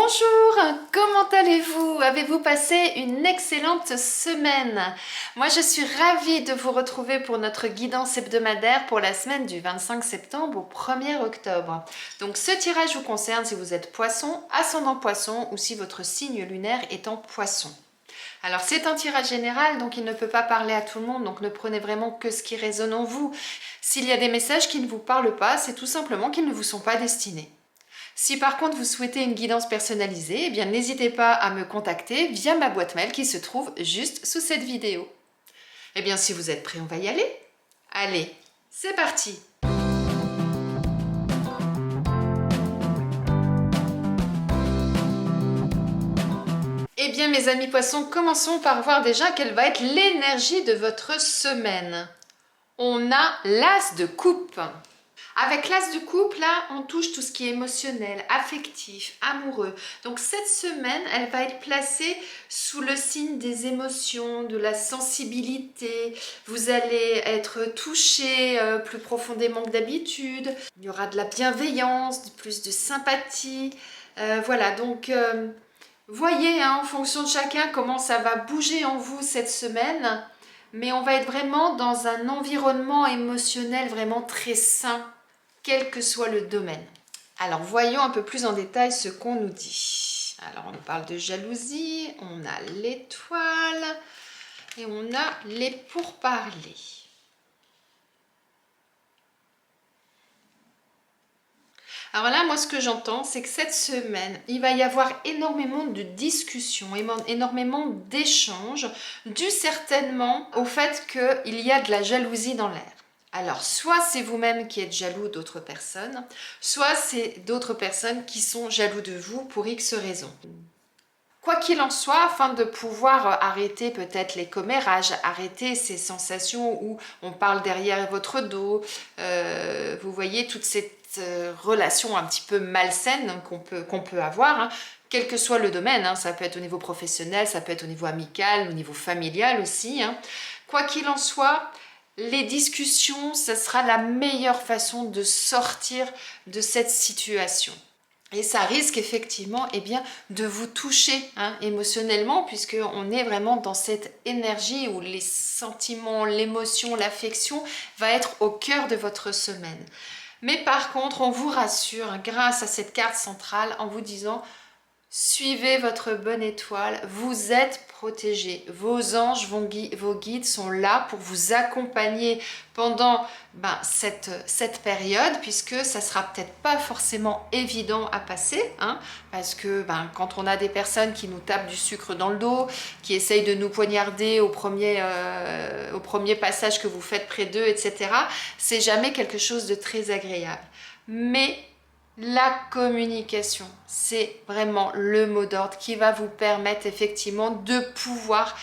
Bonjour, comment allez-vous? Avez-vous passé une excellente semaine? Moi je suis ravie de vous retrouver pour notre guidance hebdomadaire pour la semaine du 25 septembre au 1er octobre. Donc ce tirage vous concerne si vous êtes poisson, ascendant poisson ou si votre signe lunaire est en poisson. Alors c'est un tirage général, donc il ne peut pas parler à tout le monde, donc ne prenez vraiment que ce qui résonne en vous. S'il y a des messages qui ne vous parlent pas, c'est tout simplement qu'ils ne vous sont pas destinés. Si par contre vous souhaitez une guidance personnalisée, eh bien n'hésitez pas à me contacter via ma boîte mail qui se trouve juste sous cette vidéo. Eh bien si vous êtes prêts, on va y aller? Allez, c'est parti! Eh bien mes amis poissons, commençons par voir déjà quelle va être l'énergie de votre semaine. On a l'as de coupe. Avec l'as de coupe, là, on touche tout ce qui est émotionnel, affectif, amoureux. Donc cette semaine, elle va être placée sous le signe des émotions, de la sensibilité. Vous allez être touché plus profondément que d'habitude. Il y aura de la bienveillance, plus de sympathie. Voilà, donc voyez en fonction de chacun comment ça va bouger en vous cette semaine. Mais on va être vraiment dans un environnement émotionnel vraiment très sain, quel que soit le domaine. Alors voyons un peu plus en détail ce qu'on nous dit. Alors on parle de jalousie, on a l'étoile et on a les pourparlers. Alors là, moi ce que j'entends, c'est que cette semaine, il va y avoir énormément de discussions, énormément d'échanges, dû certainement au fait qu'il y a de la jalousie dans l'air. Alors, soit c'est vous-même qui êtes jaloux d'autres personnes, soit c'est d'autres personnes qui sont jaloux de vous pour X raisons. Quoi qu'il en soit, afin de pouvoir arrêter peut-être les commérages, arrêter ces sensations où on parle derrière votre dos, vous voyez toute cette relation un petit peu malsaine qu'on peut avoir, hein, quel que soit le domaine, hein, ça peut être au niveau professionnel, ça peut être au niveau amical, au niveau familial aussi. Hein. Quoi qu'il en soit, les discussions, ça sera la meilleure façon de sortir de cette situation. Et ça risque effectivement de vous toucher émotionnellement, puisqu'on est vraiment dans cette énergie où les sentiments, l'émotion, l'affection va être au cœur de votre semaine. Mais par contre, on vous rassure grâce à cette carte centrale en vous disant suivez votre bonne étoile, vous êtes protégés. Vos anges, vos guides sont là pour vous accompagner pendant cette période, puisque ça sera peut-être pas forcément évident à passer, hein, parce que quand on a des personnes qui nous tapent du sucre dans le dos, qui essayent de nous poignarder au premier passage que vous faites près d'eux, etc., c'est jamais quelque chose de très agréable. Mais la communication, c'est vraiment le mot d'ordre qui va vous permettre effectivement de pouvoir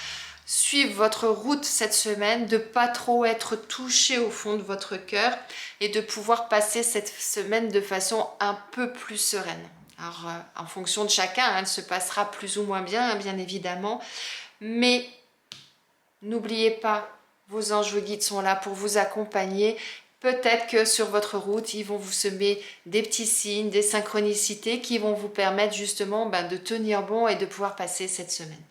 suivre votre route cette semaine, de pas trop être touché au fond de votre cœur et de pouvoir passer cette semaine de façon un peu plus sereine. Alors, en fonction de chacun, elle se passera plus ou moins bien, bien évidemment, mais n'oubliez pas, vos anges, vos guides sont là pour vous accompagner. Peut-être que sur votre route, ils vont vous semer des petits signes, des synchronicités qui vont vous permettre justement de tenir bon et de pouvoir passer cette semaine.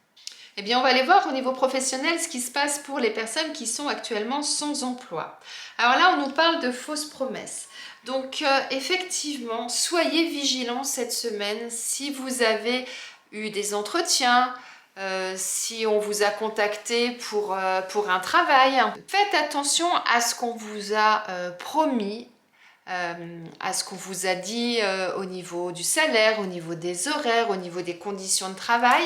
Eh bien, on va aller voir au niveau professionnel ce qui se passe pour les personnes qui sont actuellement sans emploi. Alors là, on nous parle de fausses promesses. Donc, effectivement, soyez vigilants cette semaine si vous avez eu des entretiens, si on vous a contacté pour un travail. Faites attention à ce qu'on vous a promis, à ce qu'on vous a dit au niveau du salaire, au niveau des horaires, au niveau des conditions de travail.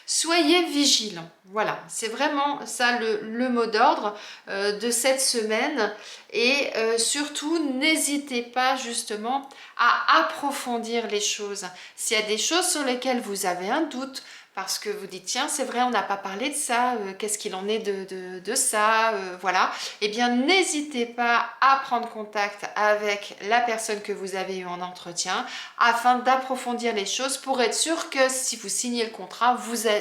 Soyez vigilants. Voilà, c'est vraiment ça le mot d'ordre de cette semaine. Et surtout, n'hésitez pas justement à approfondir les choses. S'il y a des choses sur lesquelles vous avez un doute, parce que vous dites tiens c'est vrai on n'a pas parlé de ça, qu'est-ce qu'il en est de ça, voilà, eh bien n'hésitez pas à prendre contact avec la personne que vous avez eue en entretien afin d'approfondir les choses pour être sûr que si vous signez le contrat,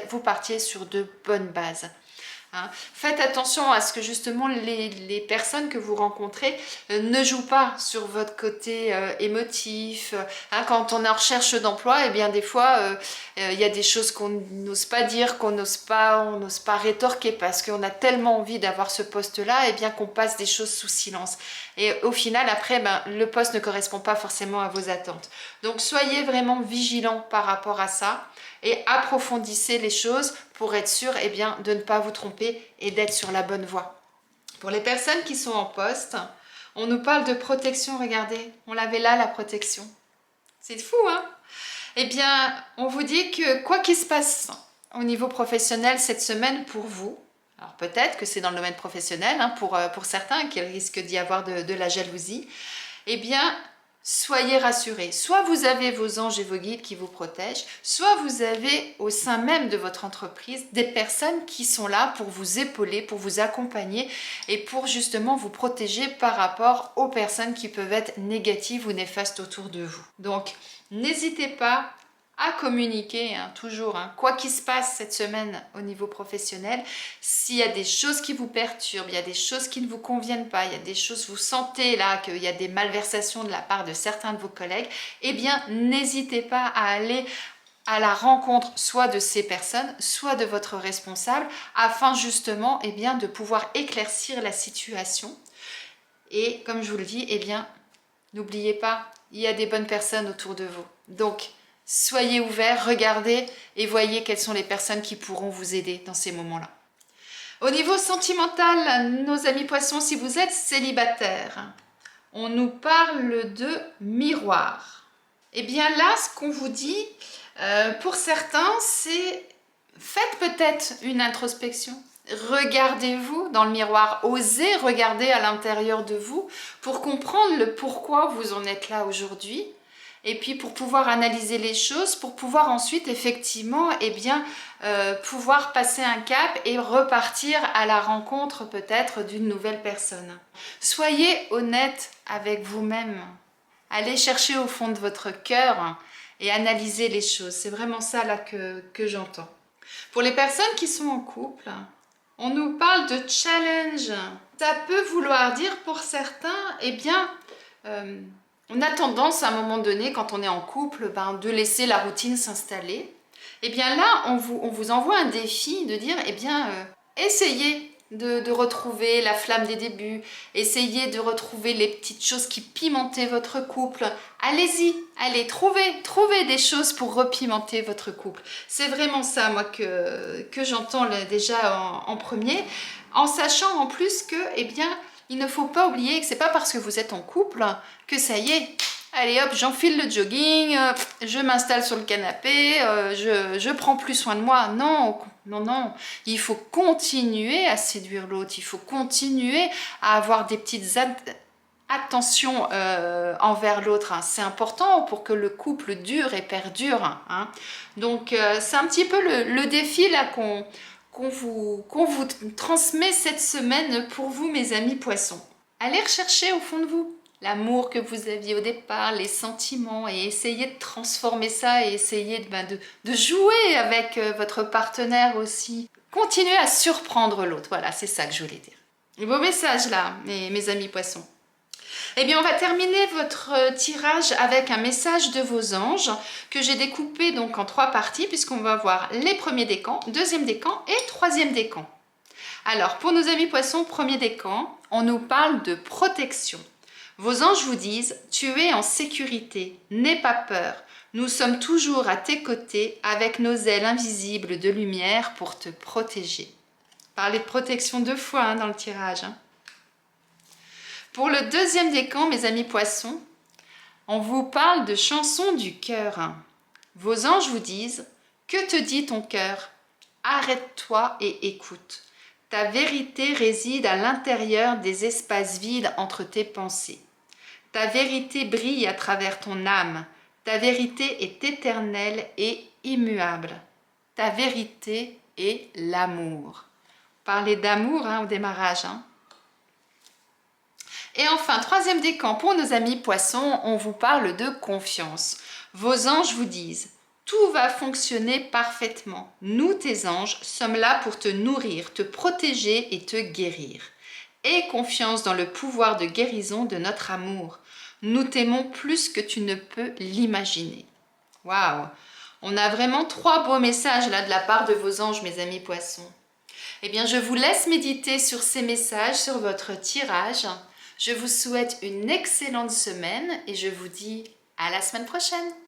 vous partiez sur de bonnes bases. hein. Faites attention à ce que justement les personnes que vous rencontrez ne jouent pas sur votre côté émotif. Hein, quand on est en recherche d'emploi, eh bien des fois, il y a des choses qu'on n'ose pas dire, on n'ose pas rétorquer parce qu'on a tellement envie d'avoir ce poste-là, eh bien qu'on passe des choses sous silence. Et au final, après, le poste ne correspond pas forcément à vos attentes. Donc soyez vraiment vigilants par rapport à ça et approfondissez les choses pour être sûr eh bien, de ne pas vous tromper et d'être sur la bonne voie. Pour les personnes qui sont en poste, on nous parle de protection, regardez, on l'avait là la protection. C'est fou, hein? Eh bien, on vous dit que quoi qu'il se passe au niveau professionnel cette semaine pour vous, alors peut-être que c'est dans le domaine professionnel, hein, pour certains qu'il risque d'y avoir de la jalousie, eh bien, soyez rassurés. Soit vous avez vos anges et vos guides qui vous protègent, soit vous avez au sein même de votre entreprise des personnes qui sont là pour vous épauler, pour vous accompagner et pour justement vous protéger par rapport aux personnes qui peuvent être négatives ou néfastes autour de vous. Donc, n'hésitez pas à communiquer, hein, toujours, hein, quoi qu'il se passe cette semaine au niveau professionnel. S'il y a des choses qui vous perturbent, il y a des choses qui ne vous conviennent pas, il y a des choses, vous sentez là qu'il y a des malversations de la part de certains de vos collègues, eh bien n'hésitez pas à aller à la rencontre soit de ces personnes, soit de votre responsable, afin justement eh bien, de pouvoir éclaircir la situation. Et comme je vous le dis, eh bien, n'oubliez pas, il y a des bonnes personnes autour de vous. Donc, soyez ouverts, regardez et voyez quelles sont les personnes qui pourront vous aider dans ces moments-là. Au niveau sentimental, nos amis poissons, si vous êtes célibataire, on nous parle de miroir. Eh bien là, ce qu'on vous dit, pour certains, c'est faites peut-être une introspection. Regardez-vous dans le miroir, osez regarder à l'intérieur de vous pour comprendre le pourquoi vous en êtes là aujourd'hui. Et puis pour pouvoir analyser les choses, pour pouvoir ensuite effectivement eh bien, pouvoir passer un cap et repartir à la rencontre peut-être d'une nouvelle personne. Soyez honnête avec vous-même. Allez chercher au fond de votre cœur et analysez les choses. C'est vraiment ça là que j'entends. Pour les personnes qui sont en couple, on nous parle de challenge. Ça peut vouloir dire pour certains, eh bien... on a tendance à un moment donné, quand on est en couple, de laisser la routine s'installer. Et bien là, on vous envoie un défi de dire, eh bien, essayez de retrouver la flamme des débuts, essayez de retrouver les petites choses qui pimentaient votre couple. Allez-y, allez, trouvez des choses pour repimenter votre couple. C'est vraiment ça, moi, que j'entends déjà en premier, en sachant en plus que, eh bien, il ne faut pas oublier que c'est pas parce que vous êtes en couple que ça y est, allez hop, j'enfile le jogging, je m'installe sur le canapé, je prends plus soin de moi. Non, non, non. Il faut continuer à séduire l'autre, il faut continuer à avoir des petites attentions envers l'autre. Hein. C'est important pour que le couple dure et perdure. Hein. Donc c'est un petit peu le défi là qu'on vous transmet cette semaine pour vous, mes amis poissons. Allez rechercher au fond de vous l'amour que vous aviez au départ, les sentiments, et essayez de transformer ça et essayez de jouer avec votre partenaire aussi. Continuez à surprendre l'autre. Voilà, c'est ça que je voulais dire. Et vos messages là, mes amis poissons. Eh bien, on va terminer votre tirage avec un message de vos anges que j'ai découpé donc en 3 parties puisqu'on va voir les premiers décans, deuxième décan et troisième décan. Alors, pour nos amis poissons, premier décan, on nous parle de protection. Vos anges vous disent « Tu es en sécurité, n'aie pas peur. Nous sommes toujours à tes côtés avec nos ailes invisibles de lumière pour te protéger. » Parlez de protection 2 fois dans le tirage. Pour le deuxième décan, mes amis poissons, on vous parle de chansons du cœur. Vos anges vous disent « Que te dit ton cœur? Arrête-toi et écoute. Ta vérité réside à l'intérieur des espaces vides entre tes pensées. Ta vérité brille à travers ton âme. Ta vérité est éternelle et immuable. Ta vérité est l'amour. » Parlez d'amour au démarrage. Et enfin, troisième décan, pour nos amis poissons, on vous parle de confiance. Vos anges vous disent Tout va fonctionner parfaitement. Nous, tes anges, sommes là pour te nourrir, te protéger et te guérir. Aie confiance dans le pouvoir de guérison de notre amour. Nous t'aimons plus que tu ne peux l'imaginer. Waouh! On a vraiment 3 beaux messages là de la part de vos anges, mes amis poissons. Eh bien, je vous laisse méditer sur ces messages, sur votre tirage. Je vous souhaite une excellente semaine et je vous dis à la semaine prochaine.